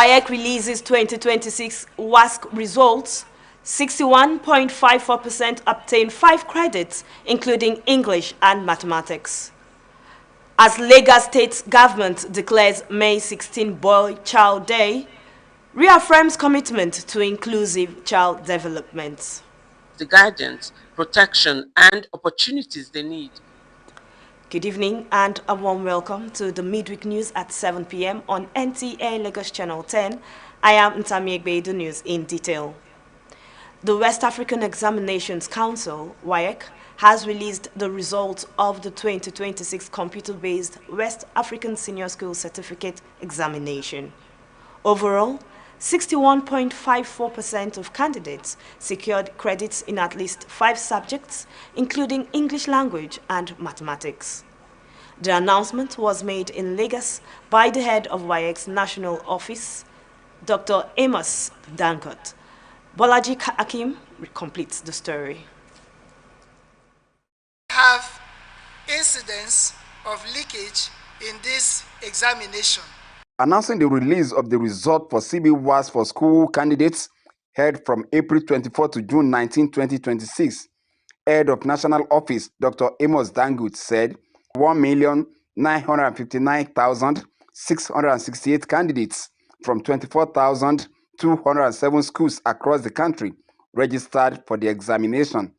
WAEC releases 2026 WASC results. 61.54% obtained 5 credits, including English and mathematics. As Lagos State government declares May 16 Boy Child Day, reaffirms commitment to inclusive child development. The guidance, protection, and opportunities they need. Good evening and a warm welcome to the Midweek News at 7 p.m. on NTA Lagos Channel 10. I am Ntami Egbe, news in detail. The West African Examinations Council, WAEC, has released the results of the 2026 computer-based West African Senior School Certificate Examination. Overall, 61.54% of candidates secured credits in at least 5 subjects, including English language and mathematics. The announcement was made in Lagos by the head of WAEC's national office, Dr. Amos Dangot. Bolaji Akim completes the story. Have incidents of leakage in this examination. Announcing the release of the result for CB-WASC for school candidates held from April 24 to June 19, 2026, Head of National Office Dr. Amos Dangut said 1,959,668 candidates from 24,207 schools across the country registered for the examination,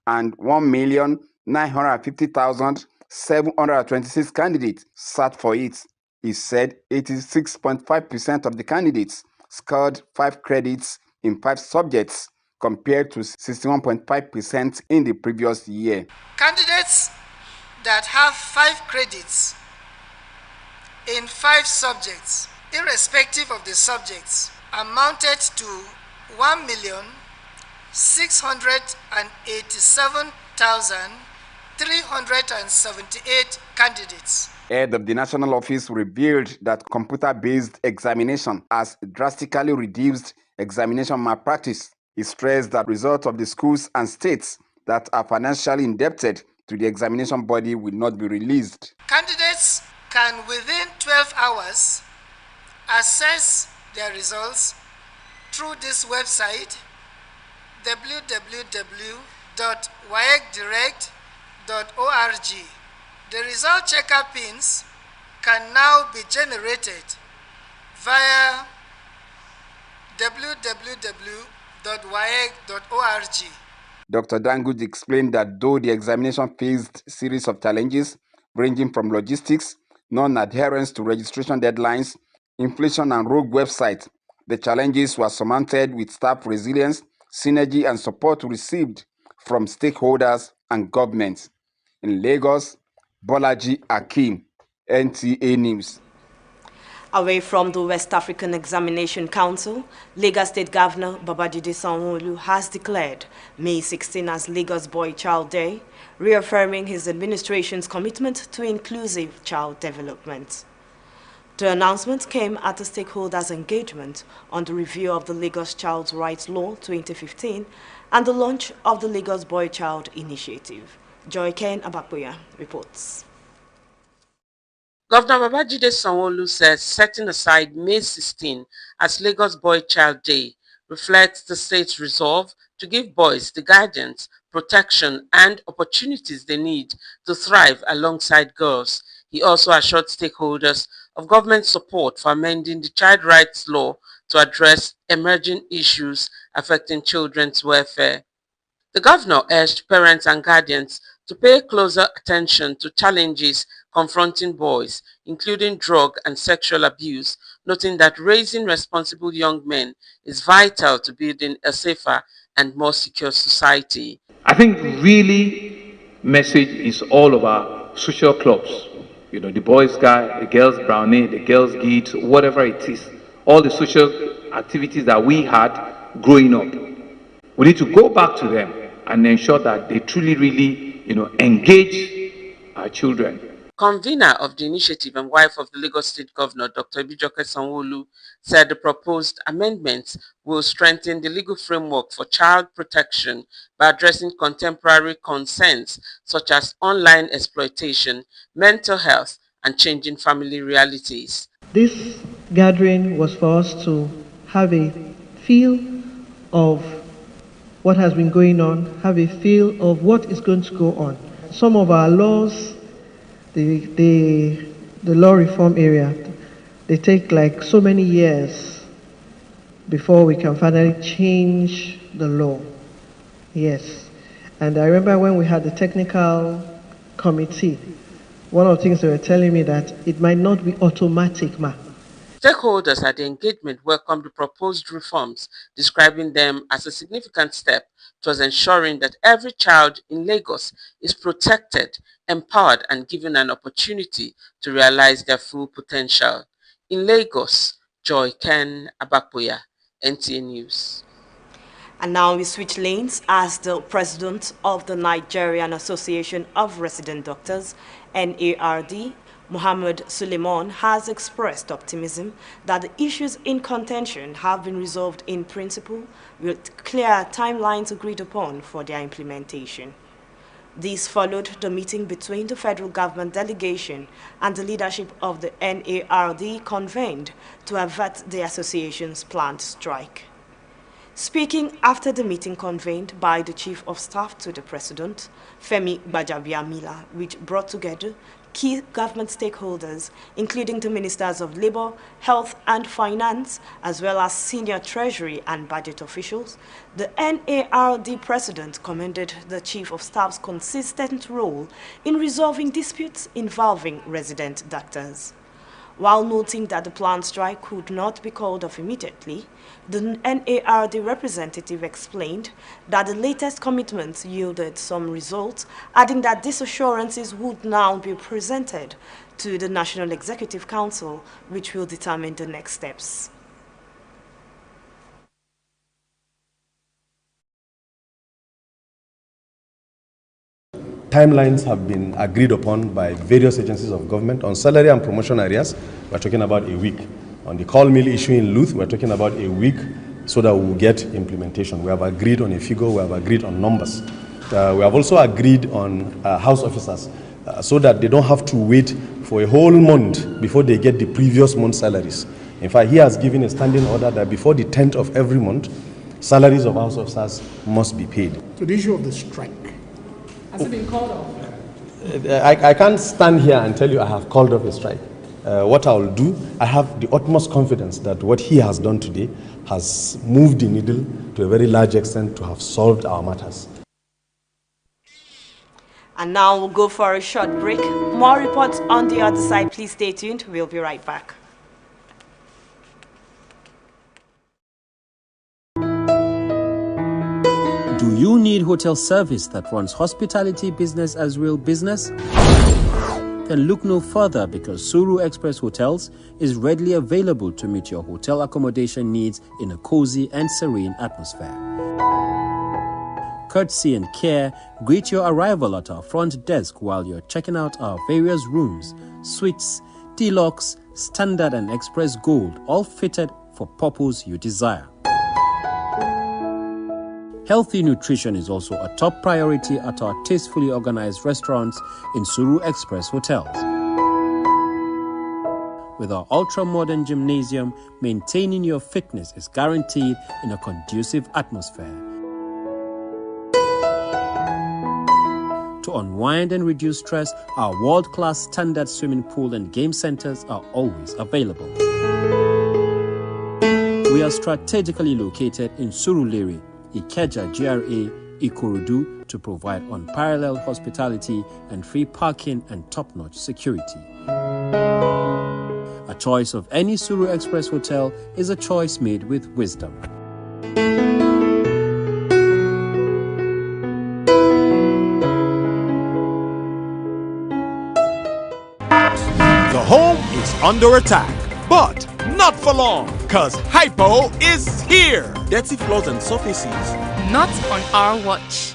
and 1,950,726 candidates sat for it. He said 86.5% of the candidates scored 5 credits in 5 subjects compared to 61.5% in the previous year. Candidates that have 5 credits in 5 subjects, irrespective of the subjects, amounted to 1,687,378 candidates. Head of the national office revealed that computer-based examination has drastically reduced examination malpractice. He stressed that results of the schools and states that are financially indebted to the examination body will not be released. Candidates can, within 12 hours, assess their results through this website, www.waecdirect.org. The result checker pins can now be generated via www.waec.org. Dr. Dangut explained that though the examination faced a series of challenges ranging from logistics, non-adherence to registration deadlines, inflation and rogue websites, the challenges were surmounted with staff resilience, synergy and support received from stakeholders and governments. In Lagos, Bolaji Akim, NTA News. Away from the West African Examination Council, Lagos State Governor Babajide Sanwo-Olu has declared May 16 as Lagos Boy Child Day, reaffirming his administration's commitment to inclusive child development. The announcement came at a stakeholders' engagement on the review of the Lagos Child Rights Law 2015 and the launch of the Lagos Boy Child Initiative. Joy Ken Abakuya reports. Governor Babajide Sanwo-Olu says setting aside May 16 as Lagos Boy Child Day reflects the state's resolve to give boys the guidance, protection, and opportunities they need to thrive alongside girls. He also assured stakeholders of government support for amending the child rights law to address emerging issues affecting children's welfare. The governor urged parents and guardians to pay closer attention to challenges confronting boys, including drug and sexual abuse, noting that raising responsible young men is vital to building a safer and more secure society. I think really message is all about social clubs. You know, the boys' guy, the girls' brownie, the girls' gigs, whatever it is. All the social activities that we had growing up. We need to go back to them and ensure that they truly, really, engage our children. Convener of the initiative and wife of the Lagos State Governor, Dr. Ibijoke Sanwo-Olu, said the proposed amendments will strengthen the legal framework for child protection by addressing contemporary concerns such as online exploitation, mental health, and changing family realities. This gathering was for us to have a feel of what has been going on, have a feel of what is going to go on. Some of our laws, the law reform area, they take like so many years before we can finally change the law. Yes. And I remember when we had the technical committee, one of the things they were telling me that it might not be automatic, ma. Stakeholders at the engagement welcomed the proposed reforms, describing them as a significant step towards ensuring that every child in Lagos is protected, empowered, and given an opportunity to realize their full potential. In Lagos, Joy Ken Abapoya, NTA News. And now we switch lanes as the president of the Nigerian Association of Resident Doctors, NARD, Mohammed Suleiman, has expressed optimism that the issues in contention have been resolved in principle with clear timelines agreed upon for their implementation. This followed the meeting between the federal government delegation and the leadership of the NARD convened to avert the association's planned strike. Speaking after the meeting convened by the Chief of Staff to the President, Femi Gbajabiamila, which brought together key government stakeholders, including the Ministers of Labour, Health and Finance, as well as senior Treasury and budget officials, the NARD President commended the Chief of Staff's consistent role in resolving disputes involving resident doctors. While noting that the planned strike could not be called off immediately, the NARD representative explained that the latest commitments yielded some results, adding that these assurances would now be presented to the National Executive Council, which will determine the next steps. Timelines have been agreed upon by various agencies of government. On salary and promotion areas, we're talking about a week. On the call mill issue in Luth, we're talking about a week so that we'll get implementation. We have agreed on a figure, we have agreed on numbers. We have also agreed on house officers so that they don't have to wait for a whole month before they get the previous month's salaries. In fact, he has given a standing order that before the 10th of every month, salaries of house officers must be paid. So the issue of the strike, has it been called off? I can't stand here and tell you I have called off a strike. What I will do, I have the utmost confidence that what he has done today has moved the needle to a very large extent to have solved our matters. And now we'll go for a short break. More reports on the other side. Please stay tuned. We'll be right back. Do you need hotel service that runs hospitality business as real business? Then look no further, because Suru Express Hotels is readily available to meet your hotel accommodation needs in a cozy and serene atmosphere. Courtesy and care greet your arrival at our front desk while you're checking out our various rooms, suites, deluxe, standard and express gold, all fitted for purpose you desire. Healthy nutrition is also a top priority at our tastefully organized restaurants in Suru Express Hotels. With our ultra-modern gymnasium, maintaining your fitness is guaranteed in a conducive atmosphere. To unwind and reduce stress, our world-class standard swimming pool and game centers are always available. We are strategically located in Surulere, Ikeja GRA, Ikorodu, to provide unparalleled hospitality and free parking and top-notch security. A choice of any Suru Express hotel is a choice made with wisdom. The home is under attack, but not for long, cause Hypo is here. Dirty floors and surfaces. Not on our watch.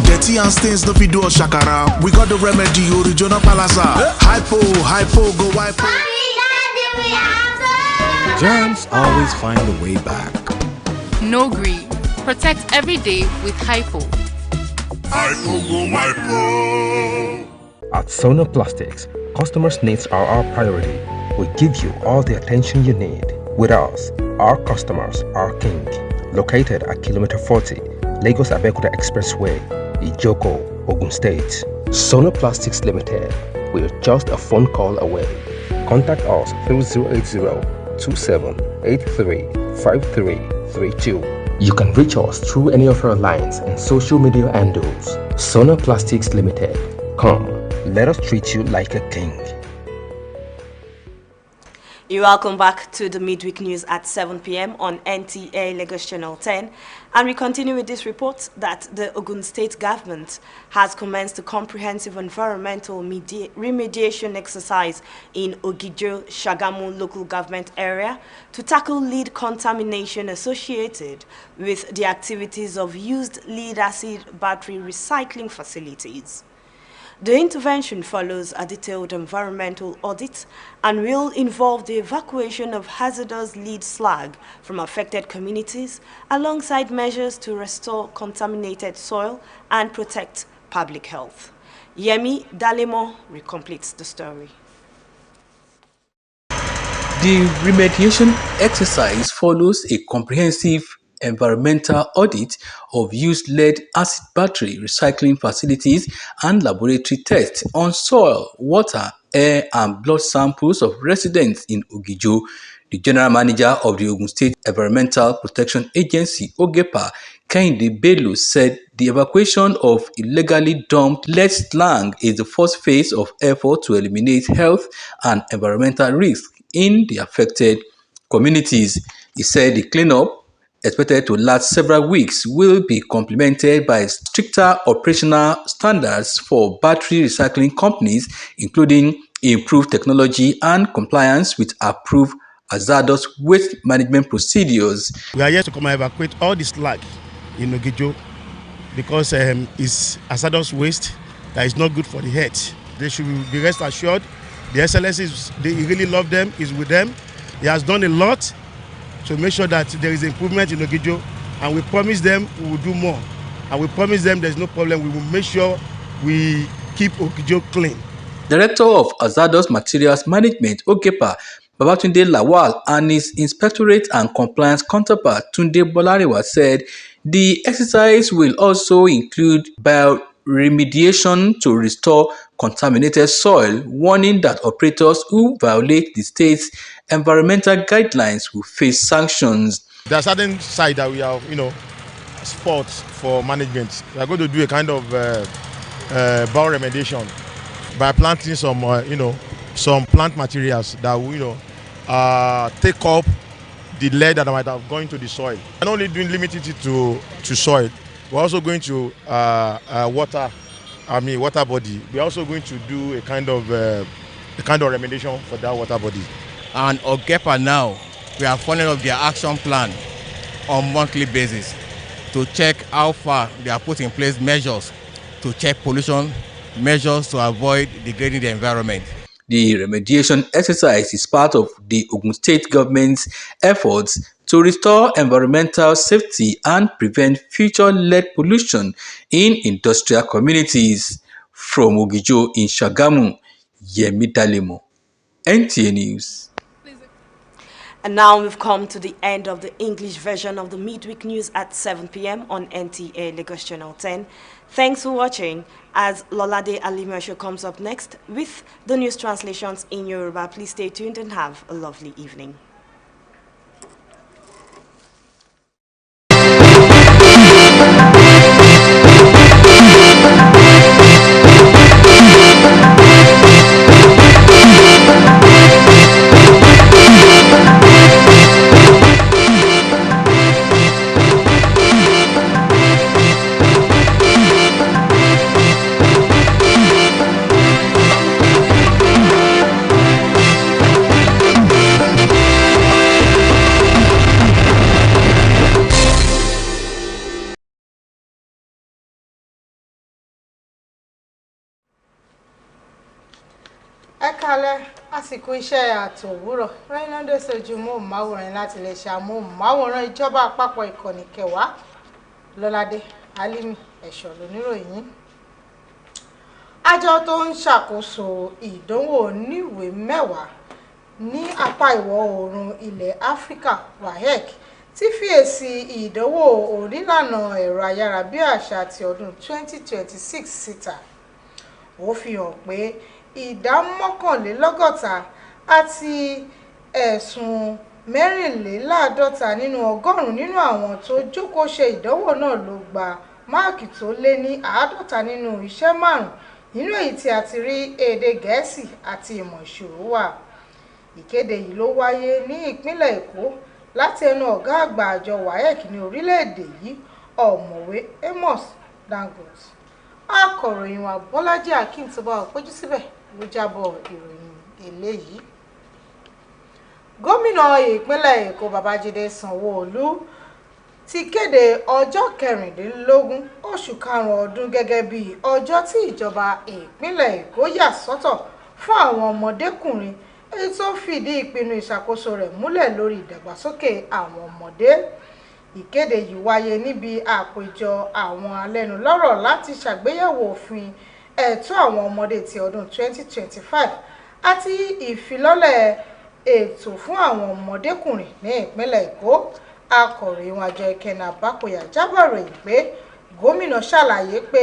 Dirty and stains no fit do us shakara. We got the remedy, original palasa. Hypo, hypo, go hypo. Germs always find a way back. No green. Protect every day with Hypo. Hypo, go hypo. At Sono Plastics, customers' needs are our priority. We give you all the attention you need. With us, our customers are king. Located at kilometer 40, Lagos Abeokuta Expressway, Ijoko, Ogun State. Sona Plastics Limited. We're just a phone call away. Contact us through 080-2783-5332. You can reach us through any of our lines and social media handles. Sona Plastics Limited. Come, let us treat you like a king. You're welcome back to the Midweek News at 7 p.m. on NTA Lagos Channel 10. And we continue with this report that the Ogun State government has commenced a comprehensive environmental remediation exercise in Ogijo, Shagamu local government area to tackle lead contamination associated with the activities of used lead-acid battery recycling facilities. The intervention follows a detailed environmental audit and will involve the evacuation of hazardous lead slag from affected communities alongside measures to restore contaminated soil and protect public health. Yemi Dalemo completes the story. The remediation exercise follows a comprehensive environmental audit of used lead-acid battery recycling facilities and laboratory tests on soil, water, air and blood samples of residents in Ogijo. The general manager of the Ogun State Environmental Protection Agency, OGEPA, Kehinde Bello, said the evacuation of illegally dumped lead slag is the first phase of effort to eliminate health and environmental risks in the affected communities. He said the cleanup, expected to last several weeks, will be complemented by stricter operational standards for battery recycling companies, including improved technology and compliance with approved hazardous waste management procedures. We are here to come and evacuate all the slag in Ogijo because it's hazardous waste that is not good for the health. They should be rest assured. The SLS, they really love them, is with them. He has done a lot to make sure that there is improvement in Ogijo, and we promise them we will do more. And we promise them there's no problem. We will make sure we keep Ogijo clean. Director of Hazardous Materials Management, OGEPA, Babatunde Lawal, and his Inspectorate and Compliance counterpart, Tunde Bolarewa, said the exercise will also include bioremediation to restore contaminated soil, warning that operators who violate the state's environmental guidelines will face sanctions. There are certain sites that we have, spots for management. We are going to do a kind of bioremediation by planting some, some plant materials that will, take up the lead that might have gone into the soil. Not only doing limited it to soil, we're also going to water body. We're also going to do a kind of remediation for that water body. And OGEPA now, we are following up their action plan on monthly basis to check how far they are putting in place measures to check pollution, measures to avoid degrading the environment. The remediation exercise is part of the Ogun State government's efforts to restore environmental safety and prevent future lead pollution in industrial communities. From Ogijo in Shagamu, Yemi Dalemo, NTA News. And now we've come to the end of the English version of the Midweek News at 7 p.m. on NTA Lagos Channel 10. Thanks for watching. As Lolade Alimosho comes up next with the news translations in Yoruba, please stay tuned and have a lovely evening. Ẹ kálẹ́ àsìkò iṣẹ́ àtòwúrọ̀ Rẹ́nádé sojú móhùnmáwòrán láti lè ṣe àmóhùnmáwòrán ìjọba àpapọ̀ ìkànnì kẹwàá Lọ́ládé Alimi ẹ̀ṣọ́ lóníròyìn. Àjọ tó ń ṣàkóso ìdánwò oníwèé mẹ́wàá ní apá ìwọ̀ oòrùn ilẹ̀ Áfíríkà WAEC ti fi èsì ìdánwò onílànà ẹ̀rọ ayárabíàṣá ti ọdún 2026 síta. Ó fi hàn pé ìdá 61 àti ẹ̀sùn 54 nínú ọgọ́rùn-ún nínú àwọn tó jókòó ṣe ìdánwò náà ló gba máàkì tó lé ní 50 nínú iṣẹ́ 5 nínú èyí tí a ti rí èdè Gẹ̀ẹ́sì àti ìmọ̀ ìṣirò wà. Ìkéde yìí ló wáyé ní ìpínlẹ̀ Èkó láti ẹnu ọ̀gá àgbà àjọ WAEC ní orílẹ̀-èdè yìí, ọ̀mọ̀wé Amos Dangote. Akọ̀ròyìn wa Bọ́lájí Akeem tó bá wa péjú síbẹ̀ ló jábọ̀ ìròyìn eléyìí. Gómìnà ìpínlẹ̀ Èkó Babájídé Sanwó-Olú ti kéde ọjọ́ 16 oṣù karùn-ún ọdún gẹ́gẹ́ bí ọjọ́ tí ìjọba ìpínlẹ̀ Èkó yà sọ́tọ̀ fún àwọn ọmọdékùnrin, èyí tó fìdí ìpinnu ìṣàkóso rẹ̀ múlẹ̀ lórí ìdàgbàsókè àwọn ọmọdé. Ìkéde yìí wáyé níbi àpéjọ àwọn alẹ́nulọ́rọ̀ láti ṣàgbéyẹ̀wò òfin ẹ̀tọ́ àwọn ọmọdé ti ọdún 2025 àti ìfilọ́lẹ̀ ètò fún àwọn ọmọdékùnrin ní ìpínlẹ̀ Èkó. Akọ̀ròyìn àjọ Ìkẹ́nà Bákòyà jábọ̀ ròyìn pé gómìnà ṣàlàyé pé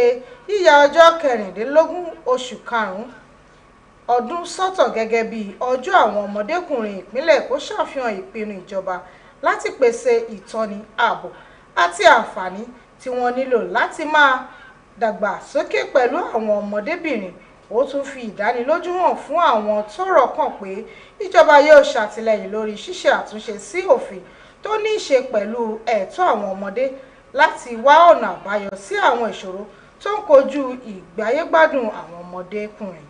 yíya ọjọ́ 16 oṣù karùn-ún ọdún sọ́tọ̀ gẹ́gẹ́ bí ọjọ́ àwọn ọmọdékùnrin ìpínlẹ̀ Èkó ṣàfihàn ìpinnu ìjọba láti pèsè ìtọ́ni, ààbò àti àǹfààní tí wọ́n nílò láti máa dàgbà sókè pẹ̀lú àwọn ọmọdébìnrin. Ó tún fi ìdánilójú hàn fún àwọn tọ́rọ̀ kàn pé ìjọba yóò ṣàtìlẹ́yìn lórí ṣíṣe àtúnṣe sí òfin tó ní í ṣe pẹ̀lú ẹ̀tọ́ àwọn ọmọdé láti wá ọ̀nà àbáyọ sí àwọn ìṣòro tó ń kojú ìgbáyégbádùn àwọn ọmọdékùnrin.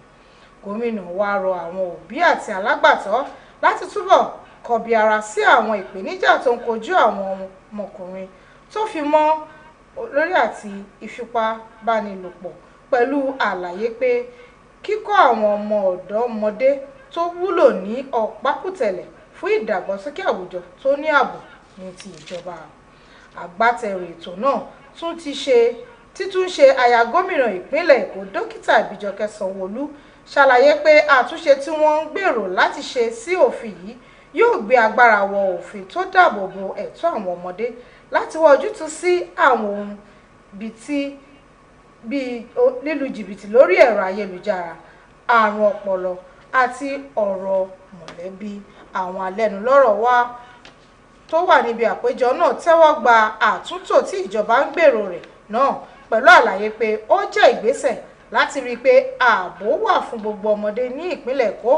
Gómìnà wá rọ àwọn òbí àti alágbàtọ́ láti túbọ̀ kọbi ara sí àwọn ìpèníjà tó ń kojú àwọn ọmọkùnrin tó fi mọ́ lórí àti ìfipábánilòpọ̀, pẹ̀lú àlàyé pé kíkọ́ àwọn ọmọ ọ̀dọ́mọdé tó wúlò ní ọ̀pákùtẹ̀lẹ̀ fún ìdàgbàsókè àwùjọ tó ní ààbò ní ti ìjọba. Agbátẹrù ètò náà títún ṣe aya gómìnà ìpínlẹ̀ Èkó Dókítà Ìbíjọkẹ́ Sanwó-Olú ṣàlàyé pé àtúnṣe tí wọ́n ń gbèrò láti ṣe sí òfin yìí yóò gbé agbára wọ òfin tó dáàbò bo ẹ̀tọ́ àwọn ọmọdé láti wá ojútùú sí àwọn ohun bíi lílu jìbìtì lórí ẹ̀rọ ayélujára, àrùn ọpọlọ àti ọ̀rọ̀ mọ̀lẹ́bí. Àwọn alẹ́nulọ́rọ̀ wa tó wà níbi àpéjọ náà tẹ́wọ́ gba àtúntò tí ìjọba ń gbèrò rẹ̀ náà, pẹ̀lú àlàyé pé ó jẹ́ ìgbésẹ̀ láti rí i pé ààbò wà fún gbogbo ọmọdé ní ìpínlẹ̀ Èkó,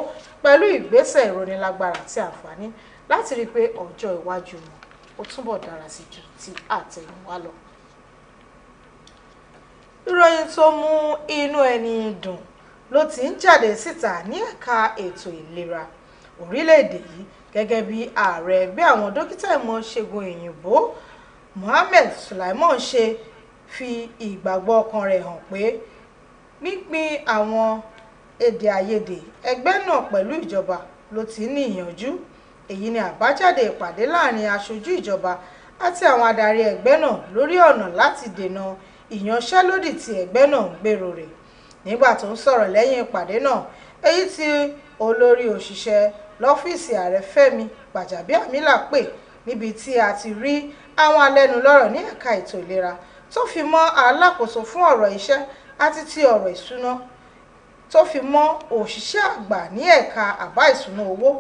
pẹ̀lú ìgbésẹ̀ ìrónilágbára àti àǹfààní láti rí i pé ọjọ́ iwájú wọn ó túbọ̀ dára sí ju ti àtẹ̀yìnwá lọ. Ìròyìn tó mú inú ẹni dùn ló ti ń jáde síta ní ẹ̀ka ètò ìlera orílẹ̀-èdè yìí gẹ́gẹ́ bí ààrẹ ẹgbẹ́ àwọn dókítà ìmọ̀ ṣègùn òyìnbó Mohammed Sulaiman ṣe fi ìgbàgbọ́ ọkàn rẹ̀ hàn pé pínpín àwọn èdè àìyedè ẹgbẹ́ náà pẹ̀lú ìjọba ló ti ní ìyànjú. Èyí ni àbájáde ìpàdé láàrin aṣojú ìjọba àti àwọn adarí ẹgbẹ́ náà lórí ọ̀nà láti dènà ìyanṣẹ́lódì tí ẹgbẹ́ náà ń gbèrò rẹ̀. Nígbà tó ń sọ̀rọ̀ lẹ́yìn ìpàdé náà, èyí tí olórí òṣìṣẹ́ lọ́fíìsì ààrẹ Fẹ́mi Gbàjàbíàmílà pè, níbi tí a ti rí àwọn alẹ́nulọ́rọ̀ ní ẹ̀ka ètò ìlera tó fi mọ́ alákòóso fún ọ̀rọ̀ iṣẹ́ àti ti ọ̀rọ̀ ìṣúná, tó fi mọ́ òṣìṣẹ́ àgbà ní ẹ̀ka àbá ìṣúná owó.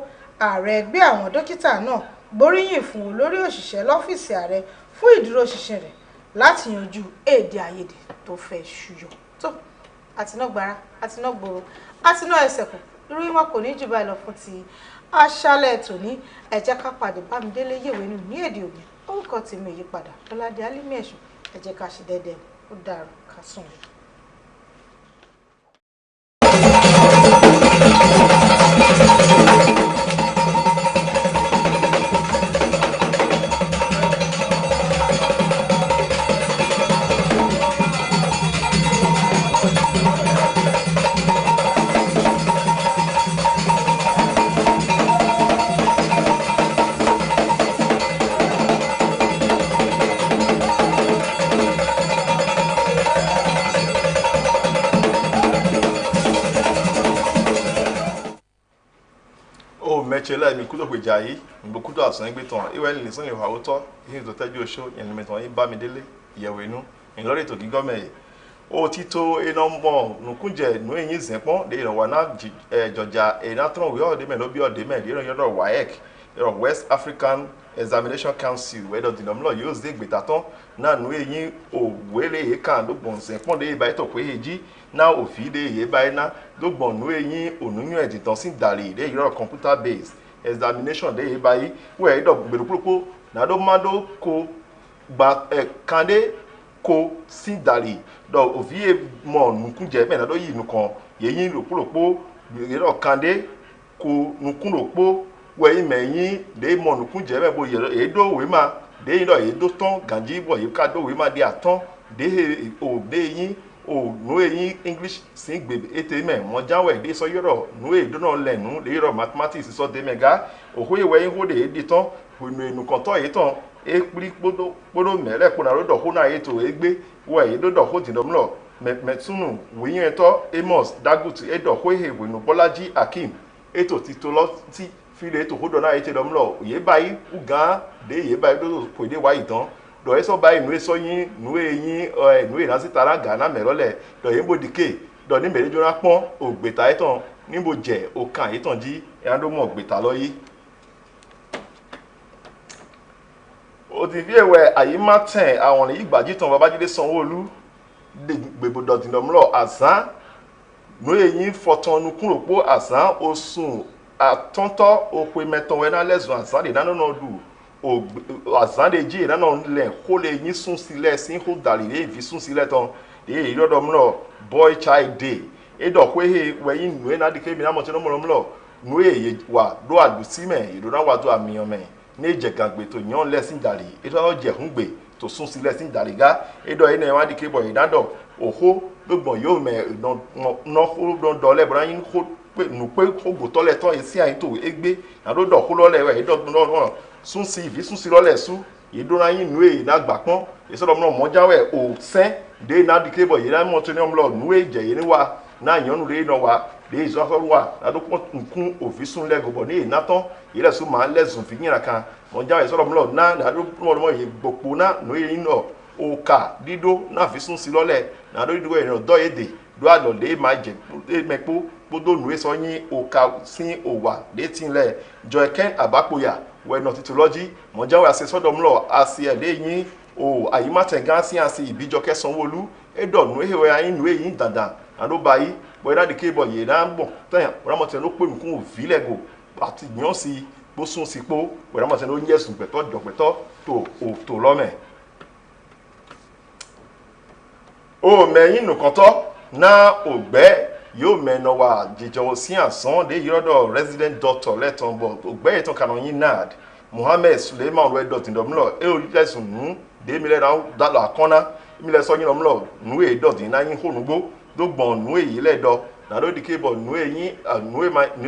Ààrẹ ẹgbẹ́ àwọn dókítà náà gbóríyìn fún olórí òṣìṣẹ́ lọ́fíìsì ààrẹ fún ìdúróṣinṣin rẹ̀ láti yanjú èdè àìyedè tó fẹ́ ṣúyọ. tó àtinágbára àtinágbòrò àtiná ẹsẹ̀ kù ìròyìn wọn kò ní jù báyìí lọ fún ti aṣálẹ̀ tòní. ẹ jẹ́ ká pàdé Bámidélé Yèwénú ní èdè Ògùn. Orúkọ tèmi ìyípadà Lọ́ládé Álímì Ẹ̀ṣọ́. ẹ jẹ́ ká ṣe dẹ́dẹ́ ó dàrú ká sùn. mechele mi kudo pe jayi mi kudo asan gbe tan iwe ni so le wa oto yin to teju oso yen mi tan yin ba mi dele iyewe inu in lori to gi gome o ti to e no mo nukunje nu yin zenpon de wa na joja e na tron we o de me lo bi o de me de yo WAEC West African Examination Council where the dinomlo use de gbetaton na nu yin o wele e kan do bon zenpon de ba to pe eji na òfin de ye báyìí ná lọ́gbọ̀n nú eyín ònúyún ẹ̀dìtàn sí dàrí de ìrọ̀ computer based examination de ye báyìí wẹ̀ ẹ̀dọ̀ gbèrú púpọ̀ nàdó mádó ko gba kàndé ko sí dàrí dọ̀ òfin ye mọ̀ nùkúnjẹ bẹ́ẹ̀ nàdó yìí nùkàn yẹ̀yìn rògbòròpó ìrọ̀ kàndé ko nùkúnròpó wẹ̀ ìmẹ̀yìn de mọ̀ nùkúnjẹ bẹ́ẹ̀ bó èdò òwe má de ìrọ̀ èdò tán gànjí bọ̀ yìí ká dó òwe má de àtán de òde yín o nu eyin English sin gbebe ete me mo jawe de so yoro nu e do no lenu le yoro mathematics so de mega o ho ewe yin ho de de ton nu enu kan to yi ton e piri podo mele po na ro do ho na yi to egbe wo e do ho ti do mlo metunu wiyin to Amos Dagut e do ho he we nu Bolaji Akim eto ti to lo ti fi le to ho do na yi ti do mlo ye bayi ugan de ye bayi do ko de wa itan do eso bayi nu eso yin nu eyin nu ina si tara gana merole do yin bodike do ni mere jona pon ogbeta itan ni bo je o kan itan ji e do mo ogbeta lo yi o ti fi ewe ayi ma ten awon yi gbaji tan Babajide Sanwo-Olu de gbebo do tin domlo asan nu eyin fotonu kunropo asan osun atonto ope meton we na lesun asan de nanu no du o azandeji na no le ho le yin sun sile sin ho dalile vi sun sile ton de irodo mlo boy child day e do ko he we yin nu na de ke mi na mo ti no mlo nu e wa do adusi me ido na wa do amiyan me ne je gagbe to yan lesin dali e to je hungbe to sun sile sin daliga e do ina wa de ke boy dado oho gbogbon yo me no ho don do le bra yin ho pe nu pe ho go to le ton e si ayin to egbe na do ho lo le we e do no sun si vi sun si lole su yedora yin nu e na gbapon e so do mo jawe o sen de na di kebo ye na mo to ni omlo nu e je ye ni wa na yan nu le no wa de izo so wa na do kun ofisun le gobo ni na ton ile su ma lesun fi yin kan mo jawe so do mo na do mo ye gbopo na nu e yin no o ka dido na fi sun si lole na do dido e no do ede do ado le ma je e mepo bodo nu e so yin o ka sin o wa de tin le Joyken Abapoya we no titology mo jawe ase so do mlo ase e de yin o ayima tengan si ase Ibijoke Sanwo-Olu e do nu e we ayin nu e yin dandan ando bayi bo ira de ke bo ye na bo tan ora mo te no pe nkun o vi lego ati yan si bo sun si po we ra mo te no yesun peto jopeto to lo me o meyin nu kan to na ogbe yo meno wa jijo si asan de yodo resident doctor leton bo ogbe eton kanon yin nad Mohammed Suleiman we dot ndomlo e o lesun nu de mi le na dalo akona mi le so yin ndomlo nu e dot na yin honugbo do gbon nu e yi le do na do dike bo nu e yin nu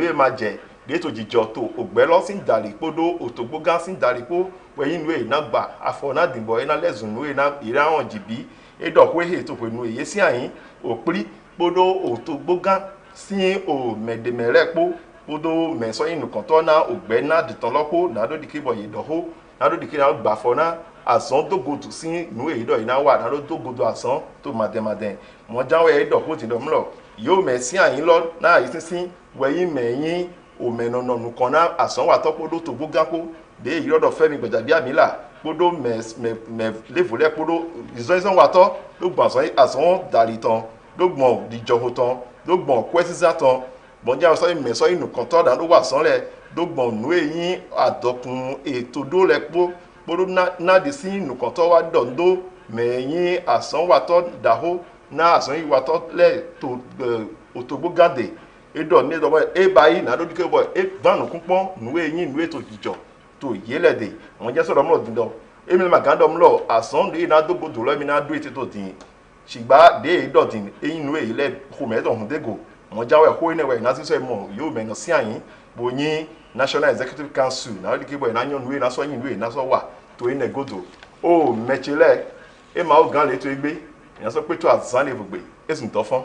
e ma je de to jijo to ogbe lo sin dali podo otogbo gan sin dali po we yin nu e na gba afona dinbo e na lesun nu e na ira won jibi e do ko he to pe nu e ye si ayin opri podo otogbogan si o medemerepo podo meso inu kan to na ogbe na ditan lopo na do dikibo ye doho na do dikira gba fo na asan to go to si nu e do ina wa na do to go do asan to mademaden mo jawe e do ko ti do mlo yo me si ayin lo na yi sin we yin meyin o menono nu kan na asan wa to podo to gbogan po de yi do Femi Gbajabi Amila podo me levole podo izo wa to lo gba asan dalitan lógbọn dìjọho tán lógbọn kwẹsísá tán bọjá sọ ìmẹsọ inú kan tọ dá ló wà sánlẹ lógbọn nú eyín àdọkùn ètò dólẹ kpóró nádi sí inú kan tọ wá dọndó mẹyìn àsán wà tọ dàhó ná àsán yìí wà tọ lẹ tó òtògbógàdé édọ ní ẹdọbọ ẹ báyìí náà lódìkẹ bọ ẹ vánù kúnpọn nú eyín nú ètò ìjọ tó yélẹdẹ wọn jẹ sọdọ mọlọ dídọ èmi ní màgàdọ mọlọ àsán lè náà dógbòdò lọ èmi náà dó ètò tó dín ṣìgbà dé ìdọ̀dìn eyín inú èyí lẹ́ hùmẹ́dọ̀ hùn dégò wọ́n jáwé ẹ̀kọ́ iná ìwẹ̀ ìnáṣíṣẹ́ mọ̀ yóò mẹ́ngàn sí àyín bó yín National Executive Council náà lè kíbọ̀ ìnáyàn ìwé ìnáṣọ́ yín ìwé ìnáṣọ́ wà tó iná gòdò ó mẹ́tṣẹ́lẹ̀ ẹ̀ máa ó gan lè tó ẹgbẹ́ ìnáṣọ́ pé tó àzán lè fògbè èsùn tọ́fọ́n